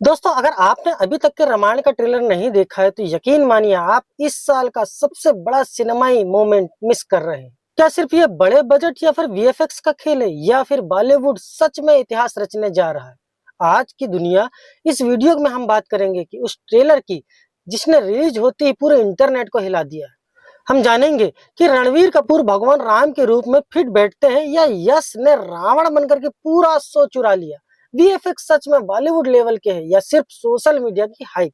दोस्तों, अगर आपने अभी तक के रामायण का ट्रेलर नहीं देखा है तो यकीन मानिए आप इस साल का सबसे बड़ा सिनेमाई मोमेंट मिस कर रहे हैं। क्या सिर्फ ये बड़े बजट या फिर वीएफएक्स का खेल है या फिर बॉलीवुड सच में इतिहास रचने जा रहा है? आज की दुनिया इस वीडियो में हम बात करेंगे कि उस ट्रेलर की जिसने रिलीज होते ही पूरे इंटरनेट को हिला दिया है। हम जानेंगे कि रणवीर कपूर भगवान राम के रूप में फिट बैठते हैं या यश ने रावण बनकर के पूरा शो चुरा लिया। वीएफएक्स सच में बॉलीवुड लेवल के हैं या सिर्फ सोशल मीडिया की हाइप।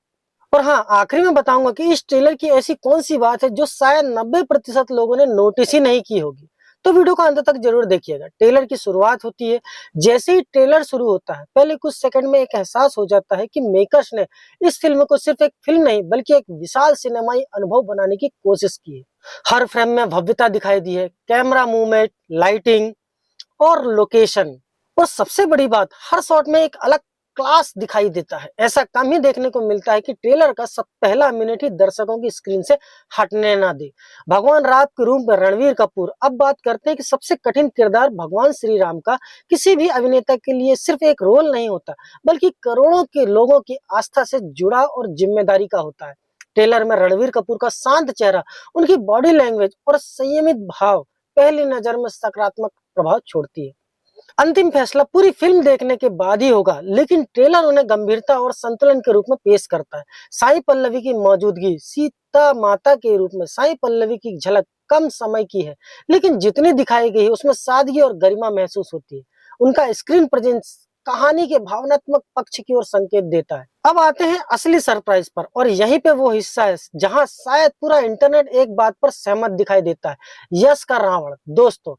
और हाँ, आखिरी में बताऊंगा कि इस ट्रेलर की ऐसी कौन सी बात है जो शायद 90% लोगों ने नोटिस ही नहीं की होगी। तो वीडियो को अंत तक जरूर देखिएगा। ट्रेलर की शुरुआत होती है, जैसे ही ट्रेलर शुरू होता है पहले कुछ सेकंड में एक एहसास हो जाता है कि मेकर्स ने इस फिल्म को सिर्फ एक फिल्म नहीं बल्कि एक विशाल सिनेमाई अनुभव बनाने की कोशिश की है। हर फ्रेम में भव्यता दिखाई दी है, कैमरा मूवमेंट, लाइटिंग और लोकेशन, और सबसे बड़ी बात, हर शॉट में एक अलग क्लास दिखाई देता है। ऐसा कम ही देखने को मिलता है कि ट्रेलर का सब पहला मिनट ही दर्शकों की स्क्रीन से हटने ना दे। भगवान राम के रूप में रणवीर कपूर। अब बात करते हैं कि सबसे कठिन किरदार भगवान श्री राम का किसी भी अभिनेता के लिए सिर्फ एक रोल नहीं होता बल्कि करोड़ों के लोगों की आस्था से जुड़ा और जिम्मेदारी का होता है। ट्रेलर में रणवीर कपूर का शांत चेहरा, उनकी बॉडी लैंग्वेज और संयमित भाव पहली नजर में सकारात्मक प्रभाव छोड़ती है। अंतिम फैसला पूरी फिल्म देखने के बाद ही होगा, लेकिन ट्रेलर उन्हें गंभीरता और संतुलन के रूप में पेश करता है। साई पल्लवी की मौजूदगी, सीता माता के रूप में साई पल्लवी की झलक कम समय की है, लेकिन जितनी दिखाई गई है उसमें सादगी और गरिमा महसूस होती है। उनका स्क्रीन प्रेजेंस कहानी के भावनात्मक पक्ष की ओर संकेत देता है। अब आते हैं असली सरप्राइज पर, और यहीं पे वो हिस्सा है जहां शायद पूरा इंटरनेट एक बात पर सहमत दिखाई देता है। यश का रावण। दोस्तों,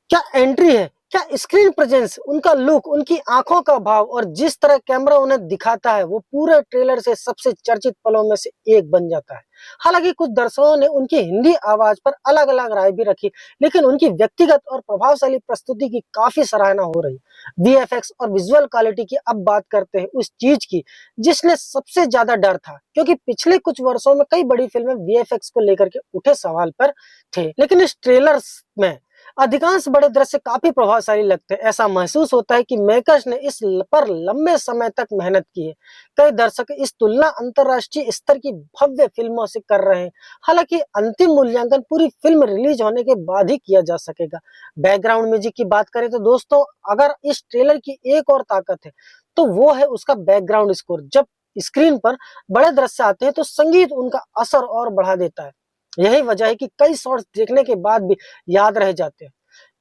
क्या एंट्री है, क्या स्क्रीन प्रेजेंस, उनका लुक, उनकी आंखों का भाव और जिस तरह कैमरा उन्हें दिखाता है वो पूरे ट्रेलर से सबसे चर्चित पलों में से एक बन जाता है। हालांकि कुछ दर्शकों ने उनकी हिंदी आवाज पर अलग अलग राय भी रखी, लेकिन उनकी व्यक्तिगत और प्रभावशाली प्रस्तुति की काफी सराहना हो रही। वीएफएक्स और विजुअल क्वालिटी की अब बात करते हैं उस चीज की जिसने सबसे ज्यादा डर था, क्योंकि पिछले कुछ वर्षों में कई बड़ी फिल्में वीएफएक्स को लेकर के उठे सवाल पर थे, लेकिन इस ट्रेलर में अधिकांश बड़े दृश्य काफी प्रभावशाली लगते हैं। ऐसा महसूस होता है कि मेकर्स ने इस पर लंबे समय तक मेहनत की है। कई दर्शक इस तुलना अंतर्राष्ट्रीय स्तर की भव्य फिल्मों से कर रहे हैं। हालांकि अंतिम मूल्यांकन पूरी फिल्म रिलीज होने के बाद ही किया जा सकेगा। बैकग्राउंड म्यूजिक की बात करें तो दोस्तों, अगर इस ट्रेलर की एक और ताकत है तो वो है उसका बैकग्राउंड स्कोर। जब स्क्रीन पर बड़े दृश्य आते हैं तो संगीत उनका असर और बढ़ा देता है। यही वजह है कि कई शॉट्स देखने के बाद भी याद रह जाते हैं।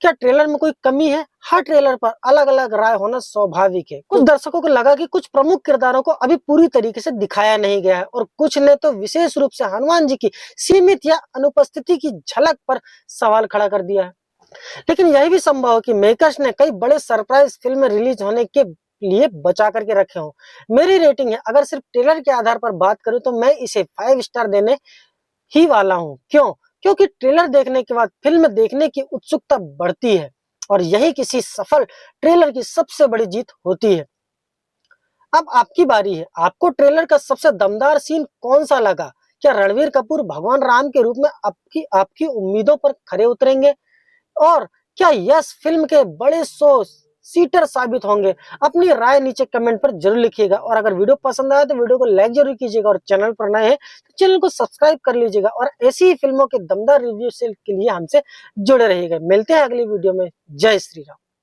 क्या ट्रेलर में कोई कमी है? हर ट्रेलर पर अलग अलग राय होना स्वाभाविक है। कुछ दर्शकों को लगा कि कुछ प्रमुख किरदारों को अभी पूरी तरीके से दिखाया नहीं गया है, और कुछ ने तो विशेष रूप से हनुमान जी की सीमित या अनुपस्थिति की झलक पर सवाल खड़ा कर दिया है। लेकिन यह भी संभव है कि मेकर्स ने कई बड़े सरप्राइज फिल्म रिलीज होने के लिए बचा करके रखे हों। मेरी रेटिंग है, अगर सिर्फ ट्रेलर के आधार पर बात करूं तो मैं इसे 5 स्टार देने ही वाला हूं। क्यों? क्योंकि ट्रेलर देखने के बाद फिल्म देखने की उत्सुकता बढ़ती है, और यही किसी सफल ट्रेलर की सबसे बड़ी जीत होती है। अब आपकी बारी है। आपको ट्रेलर का सबसे दमदार सीन कौन सा लगा? क्या रणवीर कपूर भगवान राम के रूप में आपकी आपकी उम्मीदों पर खरे उतरेंगे? और क्या यश फिल्म के बड़े शो सीटर साबित होंगे? अपनी राय नीचे कमेंट पर जरूर लिखिएगा, और अगर वीडियो पसंद आए तो वीडियो को लाइक जरूर कीजिएगा, और चैनल पर नए हैं तो चैनल को सब्सक्राइब कर लीजिएगा, और ऐसी ही फिल्मों के दमदार रिव्यू के लिए हमसे जुड़े रहिएगा। मिलते हैं अगली वीडियो में। जय श्री राम।